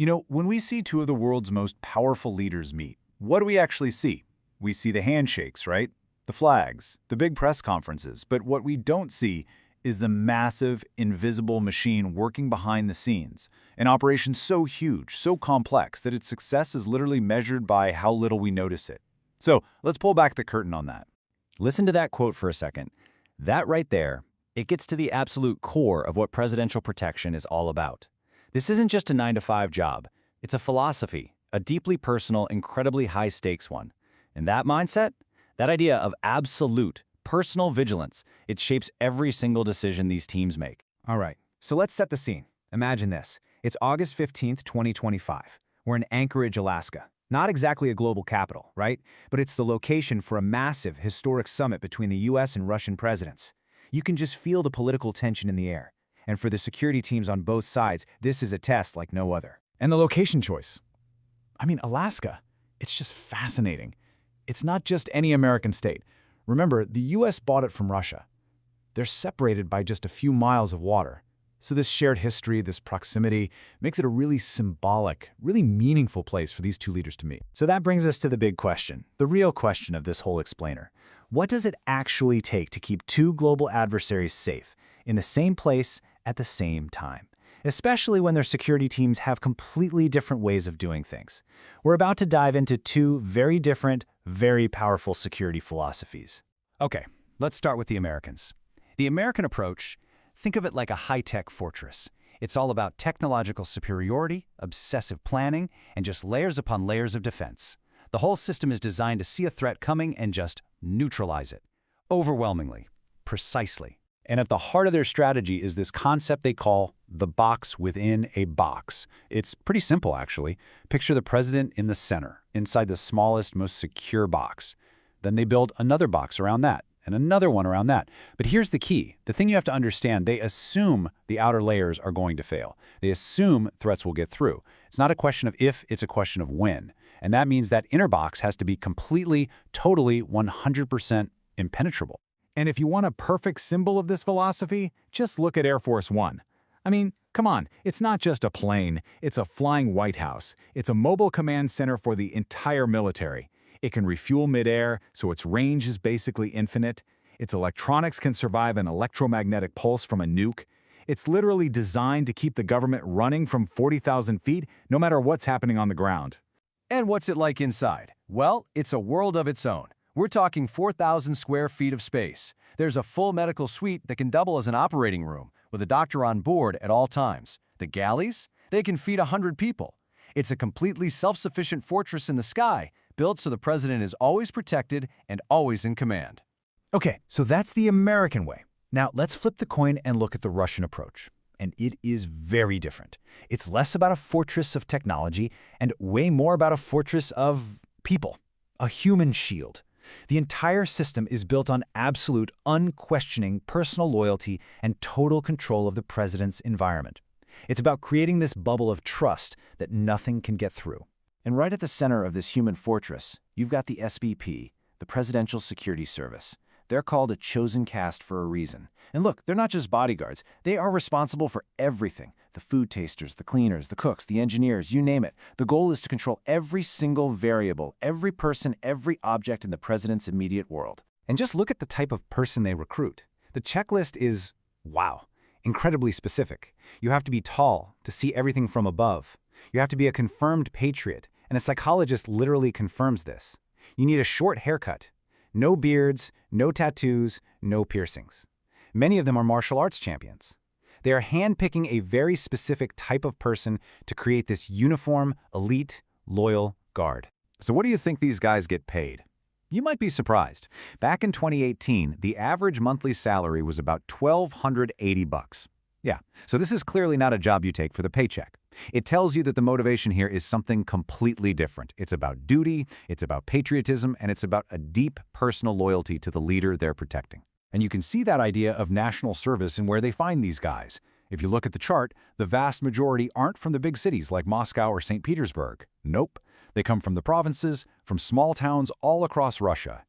When we see two of the world's most powerful leaders meet, what do we actually see? We see the handshakes, right? The flags, the big press conferences, but what we don't see is the massive, invisible machine working behind the scenes, an operation so huge, so complex, that its success is literally measured by how little we notice it. So let's pull back the curtain on that. Listen to that quote for a second. That right there, it gets to the absolute core of what presidential protection is all about. This isn't just a 9-to-5 job. It's a philosophy, a deeply personal, incredibly high-stakes one. And that mindset, that idea of absolute, personal vigilance, it shapes every single decision these teams make. All right, so let's set the scene. Imagine this. It's August 15th, 2025. We're in Anchorage, Alaska. Not exactly a global capital, right? But it's the location for a massive, historic summit between the US and Russian presidents. You can just feel the political tension in the air. And for the security teams on both sides, this is a test like no other. And the location choice. Alaska, it's just fascinating. It's not just any American state. Remember, the US bought it from Russia. They're separated by just a few miles of water. So this shared history, this proximity, makes it a really symbolic, really meaningful place for these two leaders to meet. So that brings us to the big question, the real question of this whole explainer. What does it actually take to keep two global adversaries safe, in the same place, at the same time? Especially when their security teams have completely different ways of doing things. We're about to dive into two very different, very powerful security philosophies. Okay, let's start with the Americans. The American approach, think of it like a high-tech fortress. It's all about technological superiority, obsessive planning, and just layers upon layers of defense. The whole system is designed to see a threat coming and just neutralize it. Overwhelmingly. Precisely. And at the heart of their strategy is this concept they call the box within a box. It's pretty simple, actually. Picture the president in the center, inside the smallest, most secure box. Then they build another box around that, and another one around that. But here's the key. The thing you have to understand, they assume the outer layers are going to fail. They assume threats will get through. It's not a question of if, it's a question of when. And that means that inner box has to be completely, totally, 100% impenetrable. And if you want a perfect symbol of this philosophy, just look at Air Force One. Come on, it's not just a plane, it's a flying White House. It's a mobile command center for the entire military. It can refuel midair, so its range is basically infinite. Its electronics can survive an electromagnetic pulse from a nuke. It's literally designed to keep the government running from 40,000 feet, no matter what's happening on the ground. And what's it like inside? Well, it's a world of its own. We're talking 4,000 square feet of space. There's a full medical suite that can double as an operating room, with a doctor on board at all times. The galleys? They can feed 100 people. It's a completely self-sufficient fortress in the sky, built so the president is always protected and always in command. Okay, so that's the American way. Now let's flip the coin and look at the Russian approach. And it is very different. It's less about a fortress of technology and way more about a fortress of people, a human shield. The entire system is built on absolute, unquestioning personal loyalty and total control of the president's environment. It's about creating this bubble of trust that nothing can get through. And right at the center of this human fortress, you've got the SBP, the Presidential Security Service. They're called a chosen caste for a reason. And look, they're not just bodyguards. They are responsible for everything. The food tasters, the cleaners, the cooks, the engineers, you name it. The goal is to control every single variable, every person, every object in the president's immediate world. And just look at the type of person they recruit. The checklist is, wow, incredibly specific. You have to be tall to see everything from above. You have to be a confirmed patriot, and a psychologist literally confirms this. You need a short haircut. No beards, no tattoos, no piercings. Many of them are martial arts champions. They are handpicking a very specific type of person to create this uniform, elite, loyal guard. So what do you think these guys get paid? You might be surprised. Back in 2018, the average monthly salary was about $1,280. Yeah, so this is clearly not a job you take for the paycheck. It tells you that the motivation here is something completely different. It's about duty, it's about patriotism, and it's about a deep personal loyalty to the leader they're protecting. And you can see that idea of national service in where they find these guys. If you look at the chart, the vast majority aren't from the big cities like Moscow or St. Petersburg. Nope. They come from the provinces, from small towns all across Russia.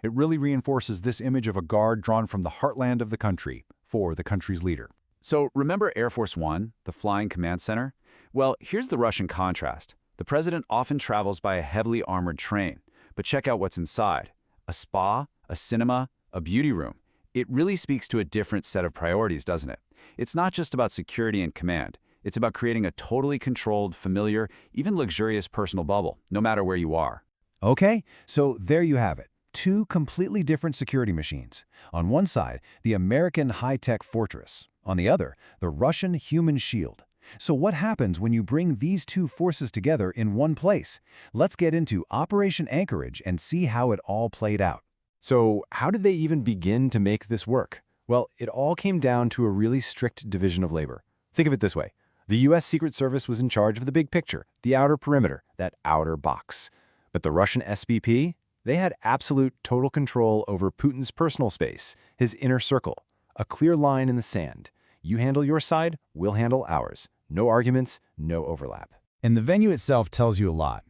It really reinforces this image of a guard drawn from the heartland of the country, for the country's leader. So remember Air Force One, the flying command center? Well, here's the Russian contrast. The president often travels by a heavily armored train. But check out what's inside. A spa, a cinema, a beauty room. It really speaks to a different set of priorities, doesn't it? It's not just about security and command. It's about creating a totally controlled, familiar, even luxurious personal bubble, no matter where you are. Okay, so there you have it. Two completely different security machines. On one side, the American high-tech fortress. On the other, the Russian human shield. So what happens when you bring these two forces together in one place? Let's get into Operation Anchorage and see how it all played out. So how did they even begin to make this work? Well, it all came down to a really strict division of labor. Think of it this way. The U.S. Secret Service was in charge of the big picture, the outer perimeter, that outer box. But the Russian SBP? They had absolute total control over Putin's personal space, his inner circle, a clear line in the sand. You handle your side, we'll handle ours. No arguments, no overlap. And the venue itself tells you a lot.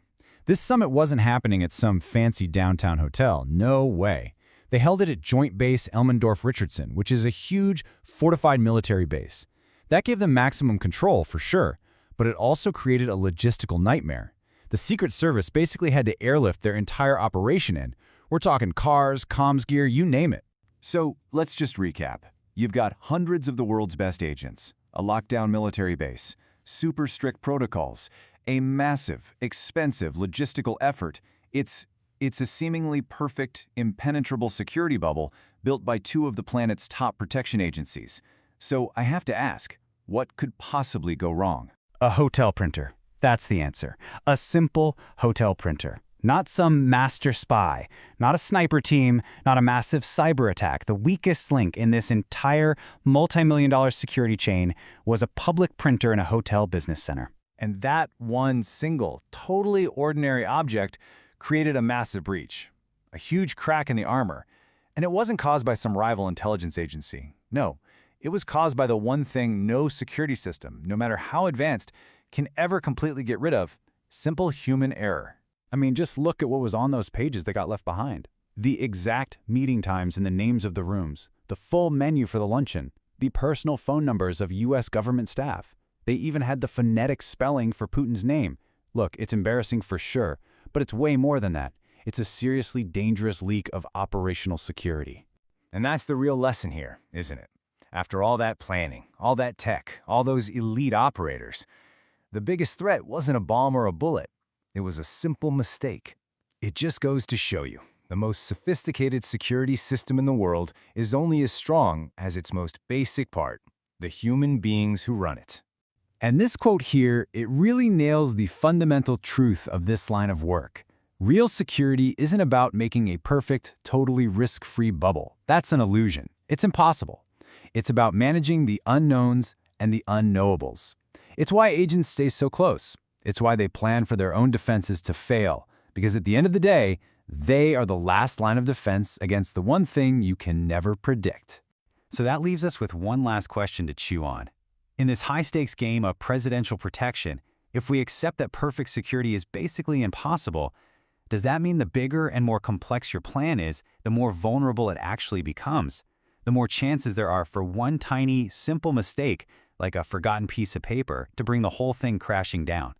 This summit wasn't happening at some fancy downtown hotel. No way. They held it at Joint Base Elmendorf-Richardson, which is a huge, fortified military base. That gave them maximum control, for sure, but it also created a logistical nightmare. The Secret Service basically had to airlift their entire operation in. We're talking cars, comms gear, you name it. So let's just recap. You've got hundreds of the world's best agents, a lockdown military base, super strict protocols, a massive, expensive logistical effort. It's a seemingly perfect, impenetrable security bubble built by two of the planet's top protection agencies. So I have to ask, what could possibly go wrong? A hotel printer. That's the answer. A simple hotel printer. Not some master spy, not a sniper team, not a massive cyber attack. The weakest link in this entire multi-million-dollar security chain was a public printer in a hotel business center. And that one single, totally ordinary object created a massive breach, a huge crack in the armor. And it wasn't caused by some rival intelligence agency. No, it was caused by the one thing no security system, no matter how advanced, can ever completely get rid of: simple human error. I mean, just look at what was on those pages that got left behind. The exact meeting times and the names of the rooms, the full menu for the luncheon, the personal phone numbers of U.S. government staff. They even had the phonetic spelling for Putin's name. Look, it's embarrassing for sure, but it's way more than that. It's a seriously dangerous leak of operational security. And that's the real lesson here, isn't it? After all that planning, all that tech, all those elite operators, the biggest threat wasn't a bomb or a bullet. It was a simple mistake. It just goes to show you, the most sophisticated security system in the world is only as strong as its most basic part, the human beings who run it. And this quote here, it really nails the fundamental truth of this line of work. Real security isn't about making a perfect, totally risk-free bubble. That's an illusion. It's impossible. It's about managing the unknowns and the unknowables. It's why agents stay so close. It's why they plan for their own defenses to fail, because at the end of the day, they are the last line of defense against the one thing you can never predict. So that leaves us with one last question to chew on. In this high-stakes game of presidential protection, if we accept that perfect security is basically impossible, does that mean the bigger and more complex your plan is, the more vulnerable it actually becomes? The more chances there are for one tiny, simple mistake, like a forgotten piece of paper, to bring the whole thing crashing down?